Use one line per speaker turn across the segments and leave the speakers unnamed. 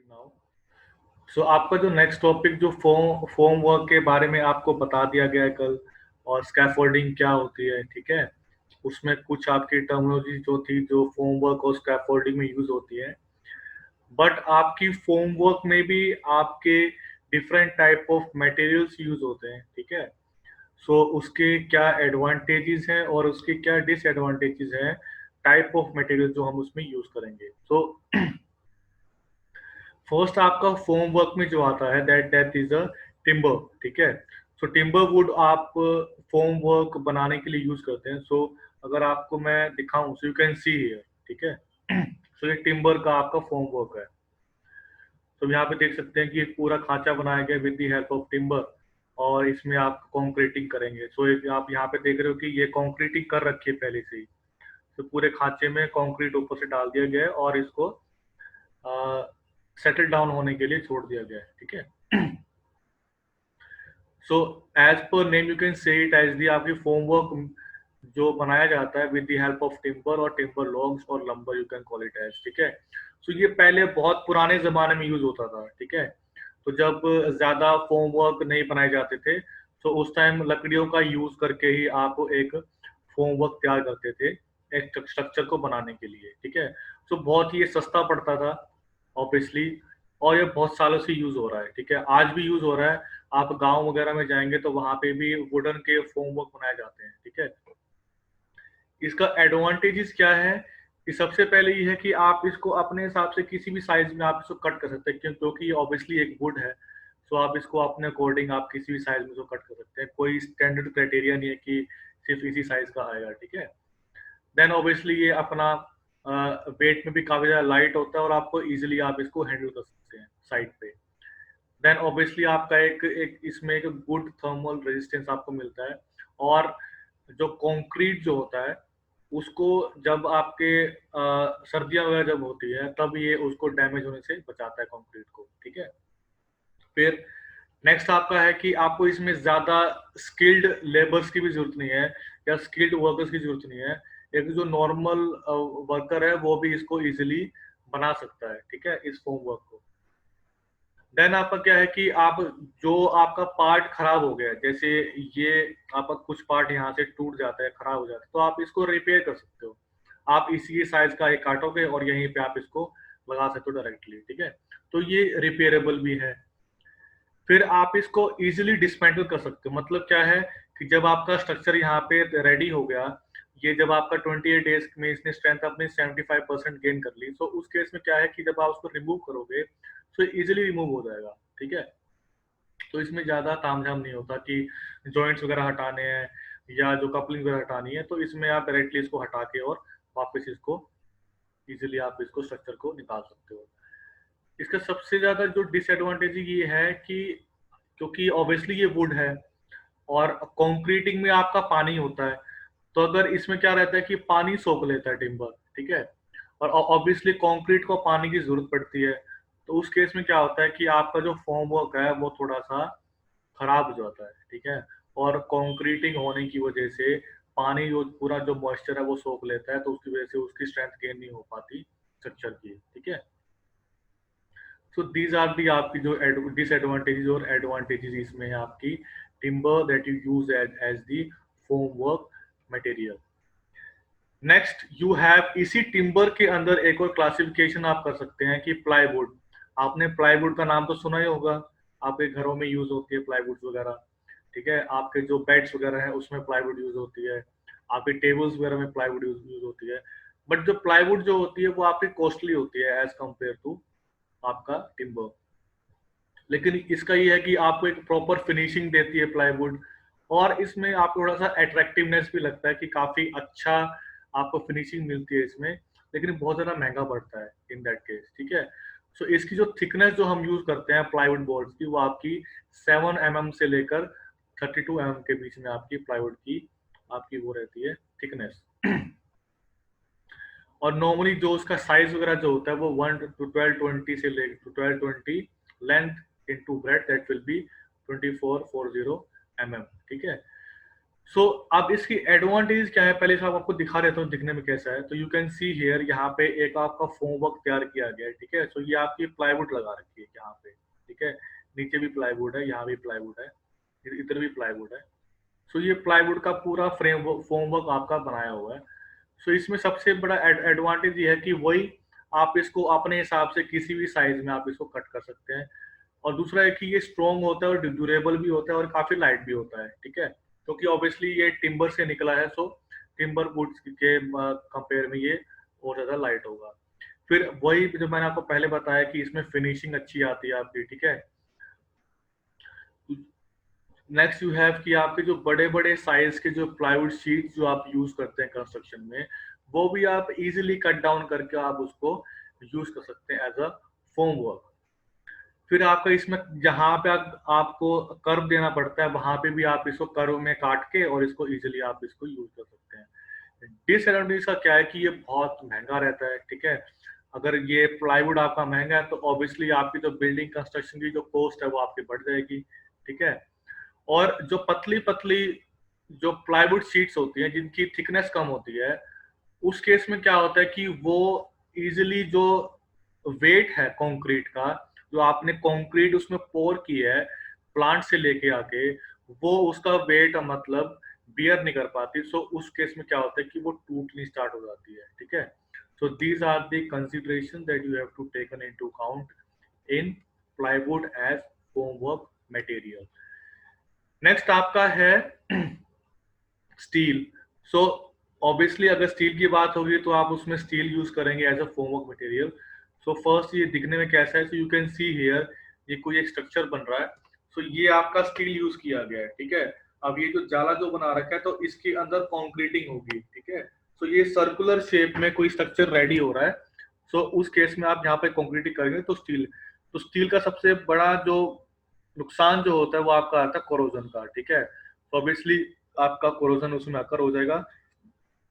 Now so आपका जो next topic जो फोम वर्क के बारे में आपको बता दिया गया है कल, और स्कैफोल्डिंग क्या होती है, ठीक है। उसमें कुछ आपकी टर्मिनोलॉजी जो थी जो फोम वर्क और स्कैफोल्डिंग में यूज होती है, बट आपकी फोम वर्क में भी आपके different type of materials use होते हैं, ठीक है। सो उसके क्या एडवांटेजेस हैं और उसके क्या डिसएडवांटेजेस हैं, टाइप ऑफ मटेरियल जो हम उसमें यूज करेंगे। सो फर्स्ट आपका फोम वर्क में जो आता है that that is a timber, ठीक है। सो टिम्बर वुड आप फोम वर्क बनाने के लिए यूज करते हैं। सो अगर आपको मैं दिखाऊं, सो यू कैन सी हियर, ठीक है। सो ये टिम्बर का आपका फोम वर्क है। तो यहाँ पे देख सकते हैं कि एक पूरा खांचा बनाया गया with the help of timber, और इसमें आप कंक्रीटिंग करेंगे। सो आप यहाँ पे देख रहे हो कि ये कंक्रीटिंग कर रखी है पहले से ही। तो पूरे खांचे में कंक्रीट ऊपर से डाल दिया गया है और इसको सेटल डाउन होने के लिए छोड़ दिया गया है, ठीक है। So as per name you can say it as the आपकी फोम वर्क जो बनाया जाता है with the help of timber और टिम्बर लॉग्स और lumber, you can call it as, ठीक है। सो ये पहले बहुत पुराने जमाने में यूज होता था, ठीक है। तो जब ज्यादा फोम वर्क नहीं बनाए जाते थे, तो उस टाइम लकड़ियों का यूज करके ही आप एक फोम वर्क तैयार करते थे एक स्ट्रक्चर को बनाने के लिए, ठीक है। सो बहुत ही ये सस्ता पड़ता था ऑब्वियसली, और ये बहुत सालों से यूज हो रहा है, ठीक है। आज भी यूज हो रहा है। आप गांव वगैरह में जाएंगे तो वहां पे भी वुडन के फोम वर्क बनाए जाते हैं, ठीक है। इसका एडवांटेजेस क्या है कि सबसे पहले ये है कि आप इसको अपने हिसाब से किसी भी साइज में आप इसको कट कर सकते हैं, क्योंकि ऑब्वियसली एक वुड है। सो आप इसको अपने अकॉर्डिंग आप किसी भी साइज में इसको कट कर सकते हैं। कोई स्टैंडर्ड क्राइटेरिया नहीं है कि सिर्फ इसी साइज का आएगा, ठीक है। देन ऑब्वियसली ये अपना वेट में भी काफी ज्यादा लाइट होता है और आपको इजिली आप इसको हैंडल कर सकते हैं साइड पे। देन ऑब्वियसली आपका एक एक इसमें एक गुड थर्मल रेजिस्टेंस आपको मिलता है। और जो कंक्रीट जो होता है उसको जब आपके सर्दियां वगैरह जब होती है तब ये उसको डैमेज होने से बचाता है कंक्रीट को, ठीक है। फिर नेक्स्ट आपका है कि आपको इसमें ज्यादा स्किल्ड लेबर्स की भी जरूरत नहीं है या स्किल्ड वर्कर्स की जरूरत नहीं है। एक जो नॉर्मल वर्कर है वो भी इसको इजिली बना सकता है, ठीक है, इस फोम वर्क को। देन आपका क्या है कि आप जो आपका पार्ट खराब हो गया है, जैसे ये आपका कुछ पार्ट यहाँ से टूट जाता है, खराब हो जाता है, तो आप इसको रिपेयर कर सकते हो। आप इसी साइज का एक काटोगे और यहीं पे आप इसको लगा सकते हो डायरेक्टली, ठीक है। तो ये रिपेयरेबल भी है। फिर आप इसको इजीली डिसमेंटल कर सकते हो। मतलब क्या है कि जब आपका स्ट्रक्चर यहाँ पे रेडी हो गया, ये जब आपका 28 डेज में इसने स्ट्रेंथ अपनी 75% गेन कर ली, तो उस केस में क्या है कि जब आप उसको रिमूव करोगे तो इजीली रिमूव हो जाएगा, ठीक है। तो इसमें ज्यादा तामझाम नहीं होता कि जॉइंट्स वगैरह हटाने हैं या जो कपलिंग वगैरह हटानी है, तो इसमें आप डायरेक्टली इसको हटा के और वापस इसको इजीली आप इसको स्ट्रक्चर को निकाल सकते हो। इसका सबसे ज्यादा जो डिसएडवांटेज ये है कि क्योंकि ऑब्वियसली ये वुड है और कंक्रीटिंग में आपका पानी होता है, तो अगर इसमें क्या रहता है कि पानी सोख लेता है टिम्बर, ठीक है। और ऑब्वियसली कंक्रीट को पानी की जरूरत पड़ती है। तो उस केस में क्या होता है कि आपका जो फॉर्म वर्क है वो थोड़ा सा खराब हो जाता है, ठीक है। और कंक्रीटिंग होने की वजह से पानी जो पूरा जो मॉइस्चर है वो सोख लेता है, तो उसकी वजह से उसकी स्ट्रेंथ गेन नहीं हो पाती स्ट्रक्चर की, ठीक है। सो दीज आर दी आपकी जो डिसएडवांटेजेस और एडवांटेजेस इसमें है आपकी timber that you use as the form work material. Next you have इसी टिम्बर के अंदर एक और क्लासिफिकेशन आप कर सकते हैं कि प्लाईवुड। आपने प्लाईवुड का नाम तो सुना ही होगा, आपके घरों में यूज होती है प्लाईवुड वगैरह, ठीक है। आपके जो बेड्स वगैरह है उसमें प्लाईवुड यूज होती है, आपके टेबल्स वगैरह में प्लाईवुड यूज होती है। बट जो प्लाईवुड जो होती है वो आपकी कॉस्टली होती है एज कम्पेयर टू आपका टिम्बर। लेकिन इसका ये है कि आपको एक प्रॉपर फिनिशिंग देती है प्लाईवुड, और इसमें आपको थोड़ा सा अट्रैक्टिवनेस भी लगता है कि काफी अच्छा आपको फिनिशिंग मिलती है इसमें। लेकिन बहुत ज्यादा महंगा पड़ता है इन दैट केस, ठीक है। सो इसकी जो थिकनेस जो हम यूज करते हैं प्लाईवुड बोर्ड की, वो आपकी 7 mm से लेकर 32 mm के बीच में आपकी प्लाईवुड की आपकी वो रहती है थिकनेस। और नॉर्मली जो उसका साइज वगैरह जो होता है वो 1 to 1220 से ले to 1220 length into breadth that will be 2440 mm, ठीक है। सो अब इसकी एडवांटेज क्या है, पहले से आपको दिखा देता हूँ दिखने में कैसा है। तो यू कैन सी हियर, यहाँ पे एक आपका फोम वर्क तैयार किया गया है, ठीक है। सो ये आपकी प्लाईवुड लगा रखी है यहाँ पे, ठीक है। नीचे भी प्लाईवुड है, यहाँ भी प्लाईवुड है, इधर भी प्लाईवुड है। सो ये प्लाईवुड का पूरा फ्रेम फोम वर्क आपका बनाया हुआ है। सो इसमें सबसे बड़ा एडवांटेज ये है कि वही आप इसको अपने हिसाब से किसी भी साइज में आप इसको कट कर सकते हैं। और दूसरा है कि ये स्ट्रॉन्ग होता है और ड्यूरेबल भी होता है और काफी लाइट भी होता है, ठीक है। क्योंकि ऑब्वियसली ये टिम्बर से निकला है, सो टिम्बर वुड्स के कंपेयर में ये और ज्यादा लाइट होगा। फिर वही जो मैंने आपको पहले बताया कि इसमें फिनिशिंग अच्छी आती है आपकी, ठीक है। नेक्स्ट यू हैव कि आपके जो बड़े बड़े साइज के जो प्लाईवुड शीट जो आप यूज करते हैं कंस्ट्रक्शन में, वो भी आप इजीली कट डाउन करके आप उसको यूज कर सकते हैं एज अ फोम वर्क। फिर आपका इसमें जहां पे आपको कर्व देना पड़ता है, वहां पे भी आप इसको कर्व में काट के और इसको इजीली आप इसको यूज कर सकते हैं। डिसएडवांटेज का क्या है कि ये बहुत महंगा रहता है, ठीक है। अगर ये प्लाईवुड आपका महंगा है तो ऑब्वियसली आपकी जो बिल्डिंग कंस्ट्रक्शन की जो कॉस्ट है वो आपकी बढ़ जाएगी, ठीक है। और जो पतली पतली जो प्लाईवुड शीट्स होती हैं जिनकी थिकनेस कम होती है, उस केस में क्या होता है कि वो इजीली जो वेट है कंक्रीट का, जो आपने कंक्रीट उसमें पोर की है प्लांट से लेके आके, वो उसका वेट मतलब बियर नहीं कर पाती। सो उस केस में क्या होता है कि वो टूटनी स्टार्ट हो जाती है, ठीक है। So these are the consideration that you have to taken into account in plywood as form work material. Next आपका है स्टील। सो ऑब्वियसली अगर स्टील की बात होगी तो आप उसमें स्टील यूज करेंगे as a form of material. So first ये दिखने में कैसा है, so you can see here, ये कोई एक स्ट्रक्चर बन रहा है। सो ये आपका स्टील यूज किया गया है, ठीक है। अब ये जो जाला जो बना रखा है तो इसके अंदर कॉन्क्रीटिंग होगी, ठीक है। सो ये सर्कुलर शेप में कोई स्ट्रक्चर रेडी हो रहा है। सो उस केस में आप यहाँ पे कॉन्क्रीटिंग करेंगे तो स्टील का सबसे बड़ा जो नुकसान जो होता है वो आपका आता है कोरोजन का, ठीक है। तो ऑब्वियसली आपका कोरोजन उसमें आकर हो जाएगा,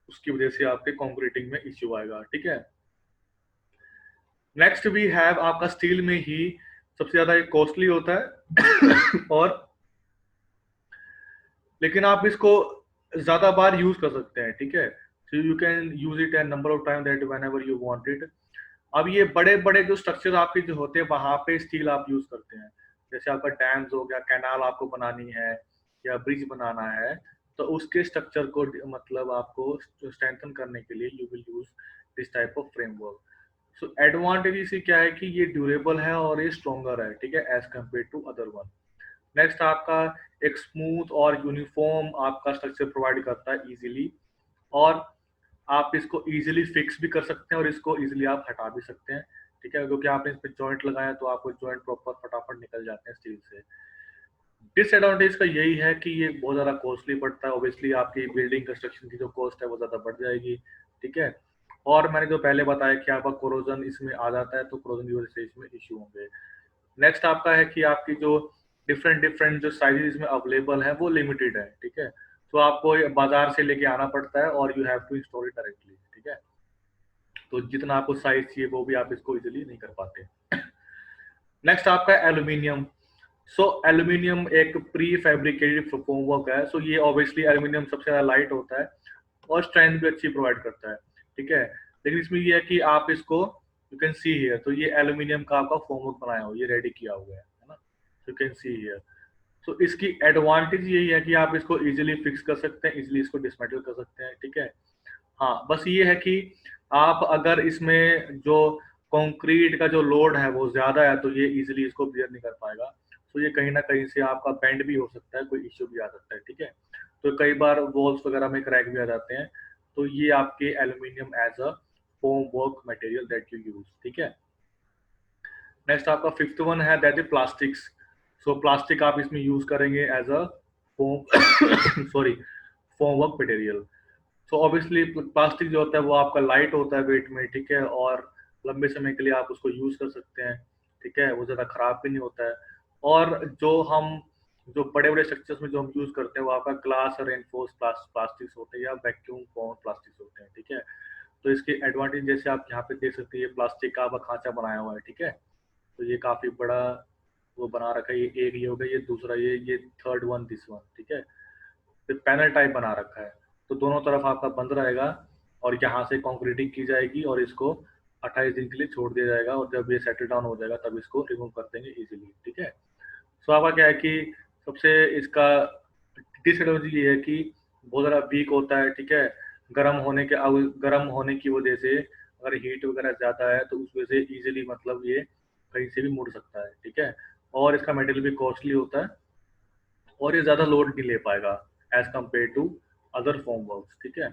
उसकी वजह से आपके कंक्रीटिंग में इश्यू आएगा, ठीक है। नेक्स्ट वी हैव आपका स्टील में ही सबसे ज्यादा कॉस्टली होता है और लेकिन आप इसको ज्यादा बार यूज कर सकते हैं, ठीक है। So you can use it an number of time that whenever you want it. अब ये बड़े बड़े जो स्ट्रक्चर आपके जो होते हैं वहां पे स्टील आप यूज करते हैं। जैसे आपका डैम्स हो गया, कैनाल आपको बनानी है या ब्रिज बनाना है, तो उसके स्ट्रक्चर को मतलब आपको स्ट्रेंथन करने के लिए you will use this type of framework. So advantage इसी क्या है कि ये ड्यूरेबल है और ये स्ट्रॉन्गर है, ठीक है, as compare to other one. Next आपका एक स्मूथ और यूनिफॉर्म आपका स्ट्रक्चर प्रोवाइड करता है इजीली। और आप इसको इजीली फिक्स भी कर सकते हैं और इसको इजीली आप हटा भी सकते हैं, ठीक है। क्योंकि आपने इस पे जॉइंट लगाया तो आपको जॉइंट प्रॉपर फटाफट निकल जाते हैं स्टील से। डिसएडवांटेज का यही है कि ये बहुत ज्यादा कॉस्टली पड़ता है, ऑब्वियसली आपकी बिल्डिंग कंस्ट्रक्शन की जो कॉस्ट है वो ज्यादा बढ़ जाएगी, ठीक है। और मैंने जो पहले बताया कि आपका कोरोजन इसमें आ जाता है तो कोरोजन की वजह से इसमें इश्यू होंगे। नेक्स्ट आपका है कि आपकी जो डिफरेंट डिफरेंट जो साइजेस में अवेलेबल है वो लिमिटेड है, ठीक है। तो आपको ये बाजार से लेके आना पड़ता है और you have to install it directly, ठीक है। तो जितना आपको साइज चाहिए वो भी आप इसको इजीली नहीं कर पाते। नेक्स्ट आपका एल्यूमिनियम। सो एल्यूमिनियम एक प्री फैब्रिकेटेड फोमवर्क है। सो ये ऑब्वियसली एल्यूमिनियम सबसे ज्यादा लाइट होता है और स्ट्रेंथ भी अच्छी प्रोवाइड करता है, ठीक है। लेकिन इसमें ये है कि आप इसको यू कैन सी हियर, तो ये एल्यूमिनियम का आपका फोमवर्क बनाया हुआ, ये रेडी किया हुआ है ना। You can see here. तो इसकी एडवांटेज यही है कि आप इसको इजीली फिक्स कर सकते हैं, इजीली इसको डिसमेटल कर सकते हैं, ठीक है। हाँ, बस ये है कि आप अगर इसमें जो कंक्रीट का जो लोड है वो ज्यादा है तो ये इजीली इसको बियर नहीं कर पाएगा। तो ये कहीं ना कहीं से आपका बेंड भी हो सकता है, कोई इश्यू भी आ सकता है, ठीक है। तो कई बार वॉल्स वगैरह में क्रैक भी आ जाते हैं। तो ये आपके aluminium as a form work material that you use, ठीक है। नेक्स्ट आपका फिफ्थ वन है that is plastics. So plastic आप इसमें यूज करेंगे as a form sorry form work material. So obviously plastic जो होता है वो आपका लाइट होता है वेट में, ठीक है। और लंबे समय के लिए आप उसको यूज कर सकते हैं, ठीक है। वो ज्यादा खराब भी नहीं होता है। और जो बड़े बड़े स्ट्रक्चर्स में जो हम यूज करते हैं वो आपका ग्लास और रेनफोर्स प्लास्टिक्स होते हैं या वैक्यूम फॉर्म प्लास्टिक्स होते हैं, ठीक है। तो इसके एडवांटेज जैसे आप यहाँ पे देख सकते हैं, ये प्लास्टिक का आपका खांचा बनाया हुआ है, ठीक है। तो ये काफी बड़ा वो बना रखा है। ये एक ये हो गया, ये दूसरा ये थर्ड वन दिस वन, ठीक है। पैनल टाइप बना रखा है, तो दोनों तरफ आपका बंद रहेगा और यहाँ से कंक्रीटिंग की जाएगी और इसको 28 दिन के लिए छोड़ दिया जाएगा और जब ये सेटल डाउन हो जाएगा तब इसको रिमूव कर देंगे इजीली, ठीक है। सो आपका क्या है कि सबसे इसका डिसएडवांटेज ये है कि बहुत ज़्यादा वीक होता है, ठीक है। गर्म होने की वजह से अगर हीट वगैरह ज़्यादा है तो उस वजह से इजीली मतलब ये कहीं से भी मुड़ सकता है, ठीक है। और इसका मटेरियल भी कॉस्टली होता है और ये ज़्यादा लोड नहीं ले पाएगा as compare to other form works, ठीक है।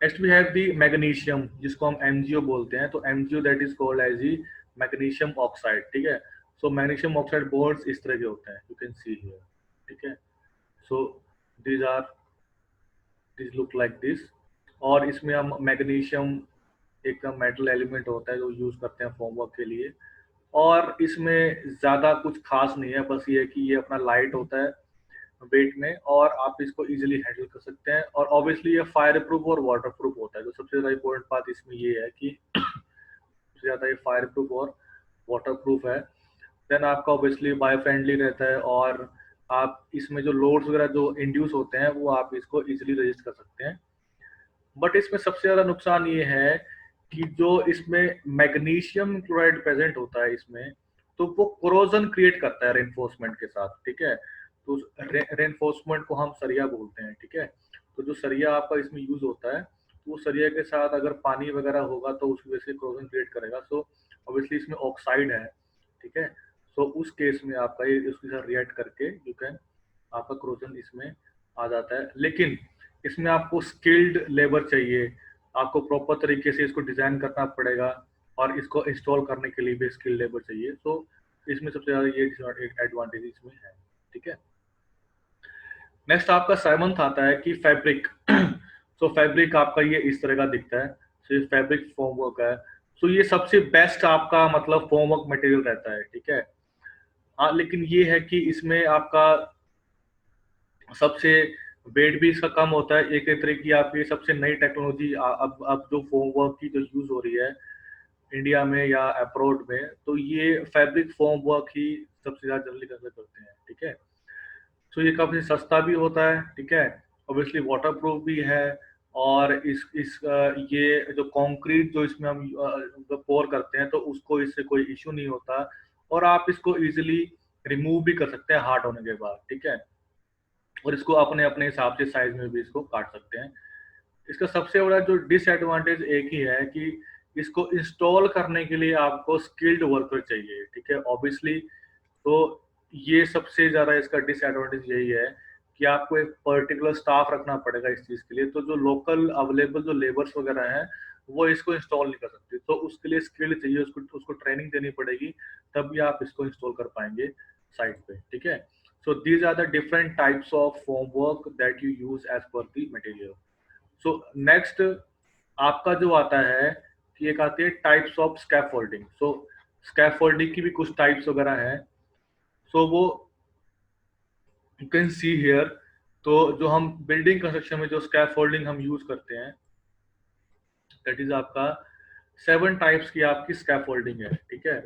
Next we have the magnesium, जिसको हम MgO बोलते हैं। तो MgO that is called as the magnesium oxide, ठीक है। सो मैग्नीशियम ऑक्साइड बॉन्ड्स इस तरह के होते हैं, यू कैन सी हियर, ठीक है। So these are this look like this. और इसमें हम मैग्नीशियम एक मेटल एलिमेंट होता है जो यूज करते हैं फॉर्म वर्क के लिए। और इसमें ज़्यादा कुछ खास नहीं है, बस ये है कि ये अपना लाइट होता है वेट में और आप इसको इजीली हैंडल कर सकते हैं। और ऑब्वियसली ये फायर प्रूफ और वाटर प्रूफ होता है। जो सबसे ज़्यादा इंपॉर्टेंट बात इसमें ये है कि सबसे ज़्यादा ये फायर प्रूफ और वाटर प्रूफ है। देन आपका ऑब्वियसली बायो फ्रेंडली रहता है और आप इसमें जो लोड्स वगैरह जो इंड्यूस होते हैं वो आप इसको इजीली रजिस्ट कर सकते हैं। बट इसमें सबसे ज़्यादा नुकसान ये है कि जो इसमें मैग्नीशियम क्लोराइड प्रेजेंट होता है इसमें, तो वो कोरोजन क्रिएट करता है रेनफोर्समेंट के साथ, ठीक है। तो रेनफोर्समेंट को हम सरिया बोलते हैं, ठीक है। तो जो सरिया आपका इसमें यूज होता है, वो सरिया के साथ अगर पानी वगैरह होगा तो उसकी वजह से कोरोजन क्रिएट करेगा। सो ऑब्वियसली इसमें ऑक्साइड है, ठीक है। सो उस केस में आपका ये उसके साथ रिएक्ट करके यू कैन आपका कोरोजन इसमें आ जाता है। लेकिन इसमें आपको स्किल्ड लेबर चाहिए, आपको प्रॉपर तरीके से इसको डिज़ाइन करना पड़ेगा और इसको इंस्टॉल करने के लिए भी स्किल्ड लेबर चाहिए। तो इसमें सबसे ज़्यादा ये एडवांटेज इसमें है, ठीक है। नेक्स्ट आपका सेवंथ आता है कि फैब्रिक। सो फैब्रिक आपका ये इस तरह का दिखता है। सो ये फैब्रिक फॉर्म वर्क है। सो ये सबसे बेस्ट आपका मतलब फॉर्म वर्क मटेरियल रहता है, ठीक है। हाँ, लेकिन ये है कि इसमें आपका सबसे वेट भी इसका कम होता है। एक तरह की आपकी सबसे नई टेक्नोलॉजी अब जो फोम वर्क की जो यूज हो रही है इंडिया में या अब्रॉड में, तो ये फैब्रिक फोम वर्क ही सबसे ज्यादा जनरली कंसिडर करते हैं, ठीक है। तो ये काफी सस्ता भी होता है, ठीक है। ऑब्वियसली वाटर प्रूफ भी है और ये जो कंक्रीट जो इसमें हम पोर करते हैं तो उसको इससे कोई इश्यू नहीं होता और आप इसको इजीली रिमूव भी कर सकते हैं हार्ड होने के बाद, ठीक है। और इसको अपने अपने हिसाब से साइज में भी इसको काट सकते हैं। इसका सबसे बड़ा जो डिसएडवांटेज एक ही है कि इसको इंस्टॉल करने के लिए आपको स्किल्ड वर्कर चाहिए, ठीक है, ऑब्वियसली। तो ये सबसे ज़्यादा इसका डिसएडवांटेज यही है कि आपको एक पर्टिकुलर स्टाफ रखना पड़ेगा इस चीज़ के लिए। तो जो लोकल अवेलेबल जो लेबर्स वगैरह हैं वो इसको इंस्टॉल नहीं कर सकते, तो उसके लिए स्किल्ड चाहिए, उसको ट्रेनिंग देनी पड़ेगी, तभी आप इसको इंस्टॉल कर पाएंगे साइट पे, ठीक है। So these are the different types of formwork that you use as per the material. So next आपका जो आता है कि एक आती है types of scaffolding. So scaffolding की भी कुछ टाइप्स वगैरह हैं। सो वो यू कैन सी हियर। तो जो हम बिल्डिंग कंस्ट्रक्शन में जो स्कैफोल्डिंग हम यूज करते हैं दैट इज आपका 7 टाइप्स की आपकी स्कैफोल्डिंग है, ठीक है।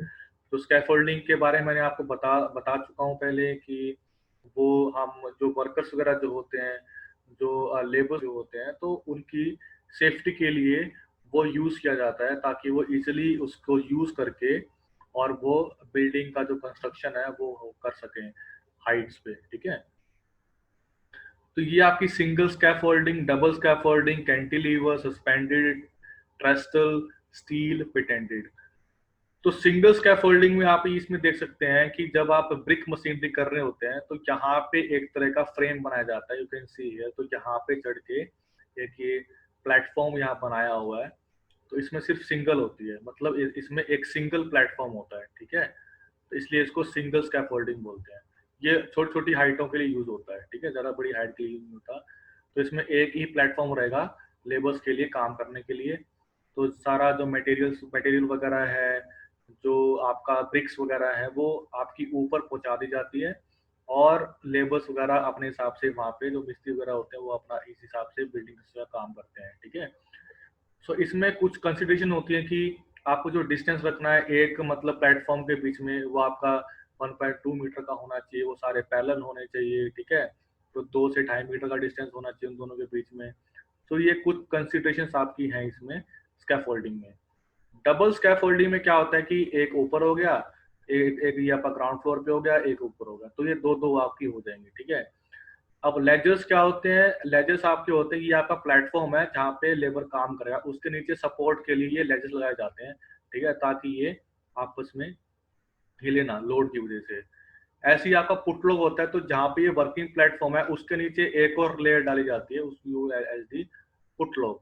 तो स्कैफोल्डिंग के बारे में मैंने आपको बता चुका हूँ पहले कि वो हम जो वर्कर्स वगैरह जो होते हैं, जो लेबर जो होते हैं, तो उनकी सेफ्टी के लिए वो यूज किया जाता है ताकि वो इजीली उसको यूज करके और वो बिल्डिंग का जो कंस्ट्रक्शन है वो कर सकें हाइट्स पे, ठीक है। तो ये आपकी single scaffolding, double scaffolding, cantilever, suspended, trestle, steel, patented. तो सिंगल स्कैफोल्डिंग में आप इसमें देख सकते हैं कि जब आप ब्रिक मशीनरी कर रहे होते हैं तो यहाँ पे एक तरह का फ्रेम बनाया जाता है, यू कैन सी हियर। तो यहाँ पे चढ़ के एक ये प्लेटफॉर्म यहाँ बनाया हुआ है। तो इसमें सिर्फ सिंगल होती है, मतलब इसमें एक सिंगल प्लेटफॉर्म होता है, ठीक है। तो इसलिए इसको सिंगल स्कैफोल्डिंग बोलते हैं। ये छोटी छोटी हाइटों के लिए यूज होता है, ठीक है, ज्यादा बड़ी हाइट के लिए यूज नहीं होता। तो इसमें एक ही प्लेटफॉर्म रहेगा लेबर्स के लिए काम करने के लिए। तो सारा जो मटेरियल वगैरह है, जो आपका ब्रिक्स वगैरह है, वो आपकी ऊपर पहुंचा दी जाती है और लेबर्स वगैरह अपने हिसाब से वहाँ पे जो मिस्त्री वगैरह होते हैं वो अपना इस हिसाब से बिल्डिंग का काम करते हैं, ठीक है। सो इसमें कुछ कंसिडरेशन होती है कि आपको जो डिस्टेंस रखना है एक मतलब प्लेटफॉर्म के बीच में, वो आपका 1.2 मीटर का होना चाहिए, वो सारे पैरेलल होने चाहिए, ठीक है। तो 2 से 2.5 मीटर का डिस्टेंस होना चाहिए उन दोनों के बीच में। तो ये कुछ कंसिडरेशंस आपकी हैं इसमें स्कैफोल्डिंग में। डबल स्कैफोल्डिंग में क्या होता है कि एक ऊपर हो गया, एक ये आपका ग्राउंड फ्लोर पे हो गया, एक ऊपर हो गया, तो ये दो दो आपकी हो जाएंगी, ठीक है। अब लेजर्स क्या होते हैं, लेजर्स आपके होते हैं, ये आपका प्लेटफॉर्म है जहाँ पे लेबर काम करेगा, उसके नीचे सपोर्ट के लिए ये लेजर्स लगाए जाते हैं, ठीक है, ताकि ये आपस में हिले ना लोड की वजह से। ऐसे ही आपका पुटलॉग होता है, तो जहाँ पे ये वर्किंग प्लेटफॉर्म है उसके नीचे एक और लेयर डाली जाती है, उसको एज दी पुटलॉग।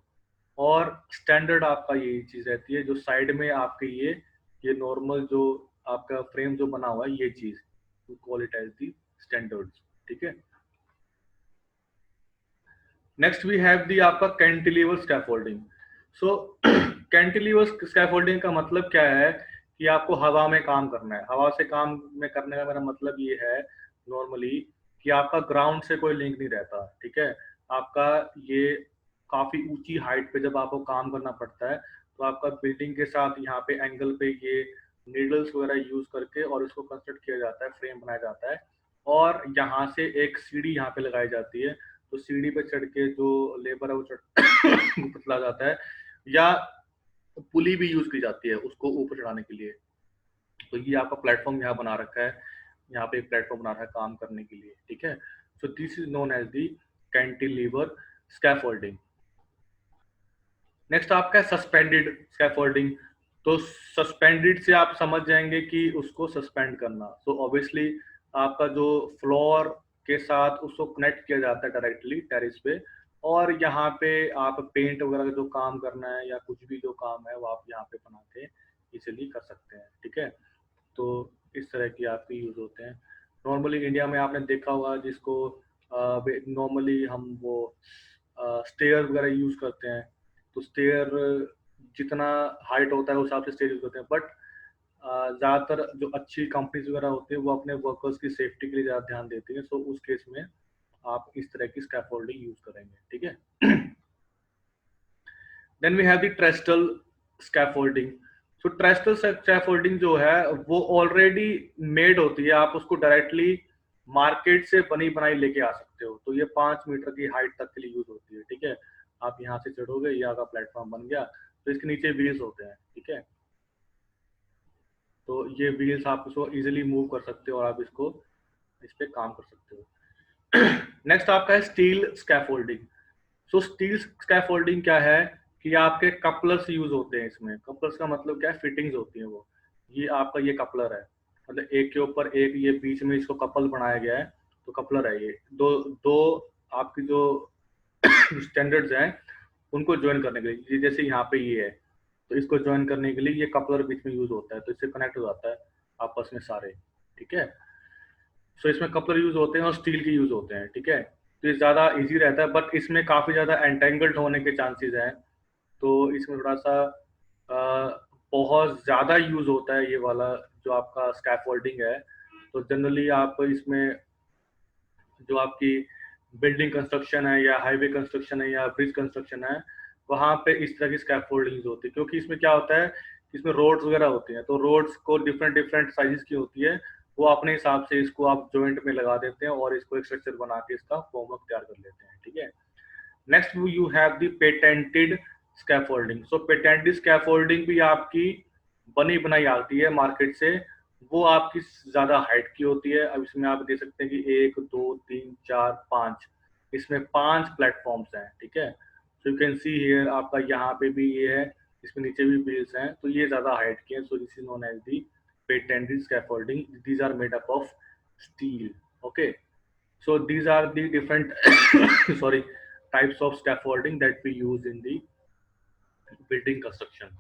और स्टैंडर्ड आपका यही चीज रहती है, जो साइड में आपके ये नॉर्मल जो आपका फ्रेम जो बना हुआ है, ये चीज call it as the standards, ठीक है। नेक्स्ट वी हैव दी आपका cantilever scaffolding. So cantilever scaffolding का मतलब क्या है कि आपको हवा में काम करना है। हवा से काम में करने का मेरा मतलब ये है नॉर्मली कि आपका ग्राउंड से कोई लिंक नहीं रहता, ठीक है। आपका ये काफी ऊंची हाइट पे जब आपको काम करना पड़ता है, तो आपका बिल्डिंग के साथ यहाँ पे एंगल पे ये नीडल्स वगैरह यूज करके और इसको कंस्ट्रक्ट किया जाता है, फ्रेम बनाया जाता है। और यहाँ से एक सीढ़ी यहाँ पे लगाई जाती है, तो सीढ़ी पे चढ़ के जो लेबर है वो चढ़ जाता है, या पुली भी यूज की जाती है उसको ऊपर चढ़ाने के लिए। तो ये आपका प्लेटफॉर्म यहाँ बना रखा है, यहाँ पे एक प्लेटफॉर्म बना रखा है काम करने के लिए, ठीक है। So this is known as the cantilever scaffolding. Next आपका है सस्पेंडेड स्कैफोल्डिंग। तो सस्पेंडेड से आप समझ जाएंगे कि उसको सस्पेंड करना, तो ऑब्वियसली आपका जो फ्लोर के साथ उसको कनेक्ट किया जाता है डायरेक्टली टेरिस पे, और यहाँ पे आप पेंट वगैरह का जो काम करना है या कुछ भी जो काम है वो आप यहाँ पे बना के इजिली कर सकते हैं, ठीक है। तो इस तरह की आपके यूज होते हैं। नॉर्मली इंडिया में आपने देखा होगा जिसको नॉर्मली हम वो स्टेयर वगैरह यूज करते हैं, तो स्टेयर जितना हाइट होता है उस हिसाब से स्टेयर यूज करते हैं, बट ज़्यादातर जो अच्छी कंपनीज वगैरह होती है वो अपने वर्कर्स की सेफ्टी के लिए ज़्यादा ध्यान देती है, सो उस केस में आप इस तरह की स्कैफोल्डिंग यूज करेंगे, ठीक है। Then we have the trestle scaffolding. So trestle scaffolding जो है वो ऑलरेडी मेड होती है, आप उसको डायरेक्टली मार्केट से बनी बनाई लेके आ सकते हो। तो ये 5 मीटर की हाइट तक के लिए यूज होती है, ठीक है। आप यहाँ से चढ़ोगे, ये आपका प्लेटफॉर्म बन गया, तो इसके नीचे व्हील्स होते हैं, ठीक है। तो ये व्हील्स आप इसको इजीली मूव कर सकते हो और आप इसको इस पे काम कर सकते हो। नेक्स्ट आपका है स्टील स्कैफोल्डिंग। सो स्टील स्कैफोल्डिंग क्या है कि आपके कपलर्स यूज होते हैं इसमें। कपलर्स का मतलब क्या है, फिटिंग्स होती है वो। ये आपका ये कपलर है, मतलब एक के ऊपर एक, ये बीच में इसको कपल बनाया गया है, तो कपलर है ये। दो दो आपकी जो स्टैंडर्ड्स हैं उनको ज्वाइन करने के लिए, जैसे यहाँ पे ये है, तो इसको ज्वाइन करने के लिए ये कपलर बीच में यूज होता है, तो इससे कनेक्ट हो जाता है आपस में सारे, ठीक है। सो इसमें कपलर यूज होते हैं और स्टील के यूज होते हैं, ठीक है। तो ये ज़्यादा इजी रहता है, बट इसमें काफ़ी ज़्यादा एंटेंगल्ड होने के चांसेस हैं, तो इसमें थोड़ा सा बहुत ज़्यादा यूज होता है ये वाला जो आपका स्कैफोल्डिंग है। तो जनरली आप इसमें जो आपकी बिल्डिंग कंस्ट्रक्शन है या हाईवे कंस्ट्रक्शन है या ब्रिज कंस्ट्रक्शन है, वहाँ पे इस तरह की स्कैफोल्डिंग होती है, क्योंकि इसमें क्या होता है, इसमें रोड्स वगैरह होती हैं, तो रोड्स को डिफरेंट डिफरेंट साइजेस की होती है, वो अपने हिसाब से इसको आप जॉइंट में लगा देते हैं और इसको एक स्ट्रक्चर बना के इसका फॉर्मवर्क तैयार कर लेते हैं, ठीक है। Next you have the patented scaffolding. So patented scaffolding भी आपकी बनी बनाई आती है मार्केट से, वो आपकी ज्यादा हाइट की होती है। अब इसमें आप देख सकते हैं कि 1 2 3 4 5, इसमें 5 प्लेटफॉर्म्स हैं, ठीक है। So you can see here, आपका यहाँ पे भी ये है, इसमें नीचे भी व्हील्स हैं, तो ये ज्यादा हाइट की है। So this is known as the patented scaffolding, these are made up of steel, okay. So these are the different sorry types of scaffolding that we use in the building construction.